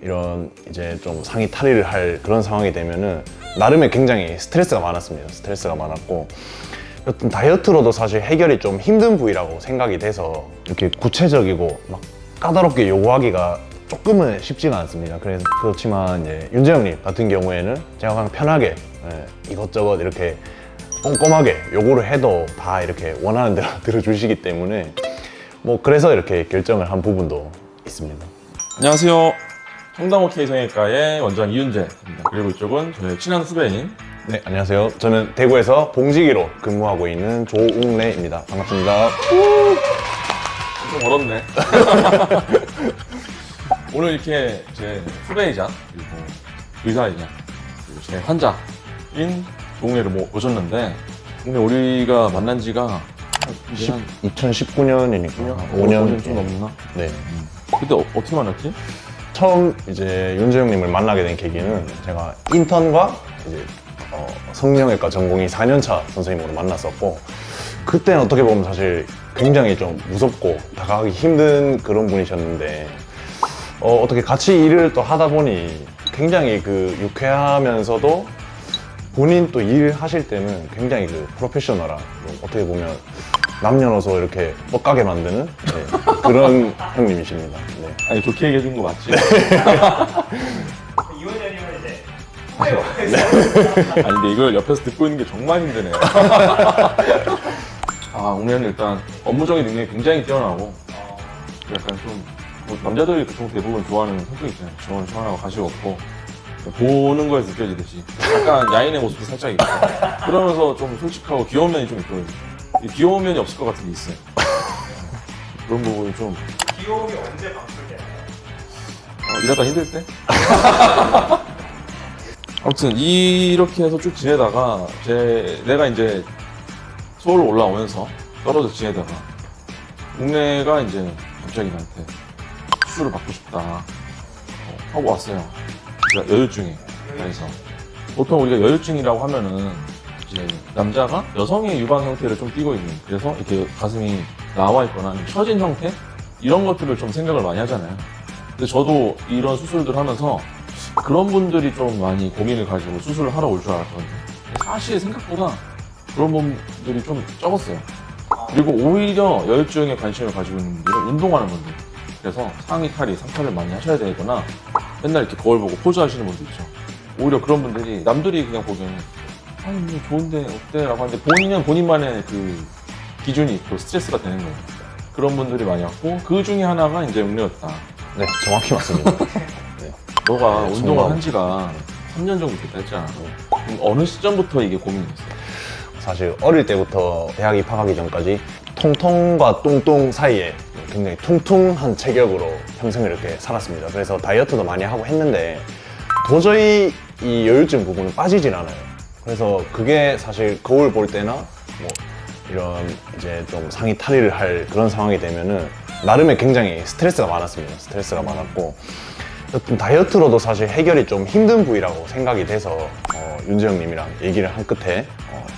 이런 이제 좀 상의 탈의를 할 그런 상황이 되면은 나름의 굉장히 스트레스가 많았습니다. 스트레스가 많았고 여튼 다이어트로도 사실 해결이 좀 힘든 부위라고 생각이 돼서 이렇게 구체적이고 막 까다롭게 요구하기가 조금은 쉽지가 않습니다. 그래서 그렇지만 이제 윤재영님 같은 경우에는 제가 그냥 편하게 이것저것 이렇게 꼼꼼하게 요구를 해도 다 이렇게 원하는 대로 들어주시기 때문에 뭐 그래서 이렇게 결정을 한 부분도 있습니다. 안녕하세요. 청담호 K성형외과의 원장 이윤재입니다. 그리고 이쪽은 저의 친한 후배인 네, 안녕하세요. 저는 대구에서 봉지기로 근무하고 있는 조웅래입니다. 반갑습니다. 좀 어렵네. 오늘 이렇게 제 후배이자 그리고 의사이자 그리고 제 환자인 조웅래를 모셨는데 근데 우리가 만난 지가 이제 한 2019년이니까 5년 좀 넘나? 네. 그때 어떻게 만났지? 처음 이제 윤재영님을 만나게 된 계기는 제가 인턴과 이제 성형외과 전공의 4년차 선생님으로 만났었고 그때는 어떻게 보면 사실 굉장히 좀 무섭고 다가가기 힘든 그런 분이셨는데 어떻게 같이 일을 또 하다 보니 굉장히 그 유쾌하면서도 본인 또 일하실 때는 굉장히 그 프로페셔널한 어떻게 보면 남녀노소 이렇게 뻑가게 만드는 그런 형님이십니다. 네. 아니 좋게 얘기해준 거 맞지? 이원장님은 이제 아니 근데 이걸 옆에서 듣고 있는 게 정말 힘드네요. 웅래는 일단 업무적인 능력이 굉장히 뛰어나고 약간 뭐 남자들이 보통 대부분 좋아하는 성격 있잖아요. 시원시원하고 가식 없고 보는 거에서 느껴지듯이 약간 야인의 모습도 살짝 있고 그러면서 좀 솔직하고 귀여운 면이 좀 있거든요. 귀여운 면이 없을 것 같은 게 있어요. 그런 부분이 좀 귀여움이 언제 방출되나요? 일하다 힘들 때? 아무튼 이렇게 해서 쭉 지내다가 내가 이제 서울 올라오면서 떨어져 지내다가 웅래가 이제 갑자기 나한테 수술을 받고 싶다 하고 왔어요. 제가 여유증에 그래서 보통 우리가 여유증이라고 하면은 이제 남자가 여성의 유방 형태를 좀 띠고 있는 그래서 이렇게 가슴이 나와 있거나 처진 형태 이런 것들을 좀 생각을 많이 하잖아요. 근데 저도 이런 수술들 하면서 그런 분들이 좀 많이 고민을 가지고 수술을 하러 올 줄 알았거든요. 사실 생각보다 그런 분들이 좀 적었어요. 그리고 오히려 여유증에 관심을 가지고 있는 분들은 운동하는 분들 그래서 상의 탈의, 상탈을 많이 하셔야 되거나 맨날 이렇게 거울 보고 포즈 하시는 분들 있죠. 오히려 그런 분들이 남들이 그냥 보기에는 아니 뭐 좋은데 어때? 라고 하는데 본인은 본인만의 그 기준이 있고 스트레스가 되는 거예요. 그런 분들이 많이 왔고 그 중에 하나가 이제 웅래였다. 네, 정확히 맞습니다. 네. 너가 네, 운동을 정말. 한 지가 3년 정도 됐다 했잖아. 그럼 어느 시점부터 이게 고민이었어? 사실 어릴 때부터 대학 입학하기 전까지 통통과 똥똥 사이에 굉장히 퉁퉁한 체격으로 평생을 이렇게 살았습니다. 그래서 다이어트도 많이 하고 했는데 도저히 이 여유증 부분은 빠지질 않아요. 그래서 그게 사실 거울 볼 때나 뭐 이런 이제 좀 상의 탈의를 할 그런 상황이 되면은 나름의 굉장히 스트레스가 많았습니다. 스트레스가 많았고 여튼 다이어트로도 사실 해결이 좀 힘든 부위라고 생각이 돼서 윤재영님이랑 얘기를 한 끝에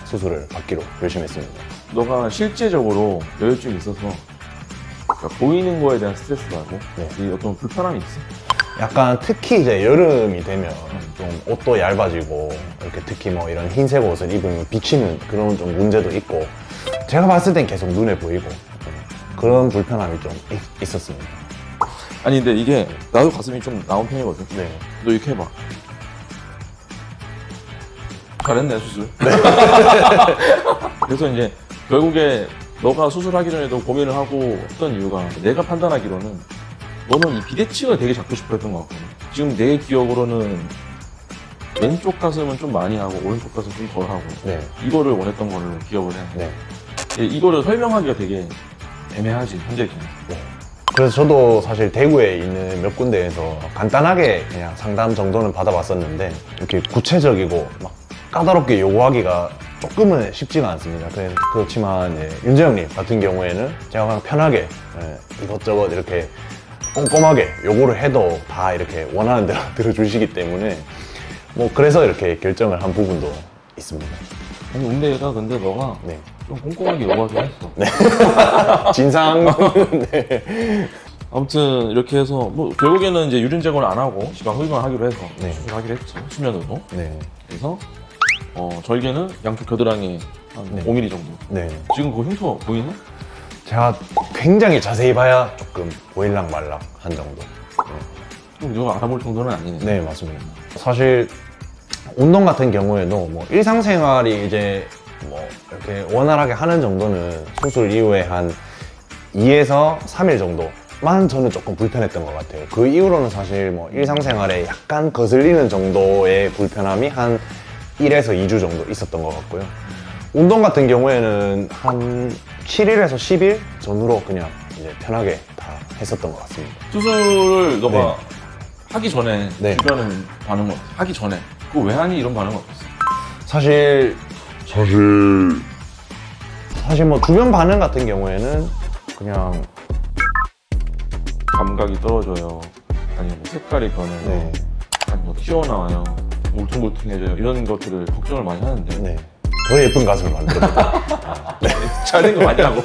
수술을 받기로 결심했습니다. 너가 실제적으로 여유증이 있어서 그러니까 보이는 거에 대한 스트레스 말고 네. 이 어떤 불편함이 있어? 약간 특히 이제 여름이 되면 좀 옷도 얇아지고 이렇게 특히 뭐 이런 흰색 옷을 입으면 비치는 그런 좀 문제도 있고 제가 봤을 땐 계속 눈에 보이고 그런 불편함이 좀 있었습니다. 아니 근데 이게 나도 가슴이 좀 나온 편이거든. 네. 너 이렇게 해봐. 잘했네 수술. 그래서 이제 결국에 너가 수술하기 전에도 고민을 하고 했던 이유가 내가 판단하기로는 너는 이 비대칭을 되게 잡고 싶어 했던 것 같거든. 지금 내 기억으로는 왼쪽 가슴은 좀 많이 하고 오른쪽 가슴 좀 덜 하고 네. 이거를 원했던 걸로 기억을 해. 네. 이거를 설명하기가 되게 애매하지 현재까지. 네. 그래서 저도 사실 대구에 있는 몇 군데에서 간단하게 그냥 상담 정도는 받아봤었는데 이렇게 구체적이고 막 까다롭게 요구하기가 조금은 쉽지가 않습니다. 그렇지만 이제 윤재영님 같은 경우에는 제가 그냥 편하게 이것저것 이렇게 꼼꼼하게 요구를 해도 다 이렇게 원하는 대로 들어주시기 때문에 뭐 그래서 이렇게 결정을 한 부분도 있습니다. 아니 웅래가 근데 너가 네. 좀 꼼꼼하게 요구하긴 했어. 진상. 네. 아무튼 이렇게 해서 뭐 결국에는 이제 유린 제거는 안 하고 지방 흡입만 하기로 해서 네. 수술하기로 했죠. 수면으로. 네. 그래서 절개는 양쪽 겨드랑이 한 네. 5mm 정도. 네. 지금 그 흉터 보이나? 제가 굉장히 자세히 봐야 조금 보일락 말락 한 정도. 좀 누가 알아볼 정도는 아니네. 네, 맞습니다. 사실 운동 같은 경우에도 뭐 일상생활이 이제 뭐 이렇게 원활하게 하는 정도는 수술 이후에 한 2에서 3일 정도만 저는 조금 불편했던 것 같아요. 그 이후로는 사실 뭐 일상생활에 약간 거슬리는 정도의 불편함이 한 1에서 2주 정도 있었던 것 같고요. 운동 같은 경우에는 한 7일에서 10일 전후로 그냥 이제 편하게 다 했었던 것 같습니다. 수술을 너가 네. 하기 전에 네. 주변은 반응은 하기 전에 그거 왜 하니 이런 반응은 어땠어? 사실 뭐 주변 반응 같은 경우에는 그냥 감각이 떨어져요. 아니면 뭐 색깔이 변해요. 네, 아니면 뭐 튀어나와요. 울퉁불퉁해져요. 이런 것들을 걱정을 많이 하는데 네. 더 예쁜 가슴을 만들어보자. 잘된 거 맞냐고.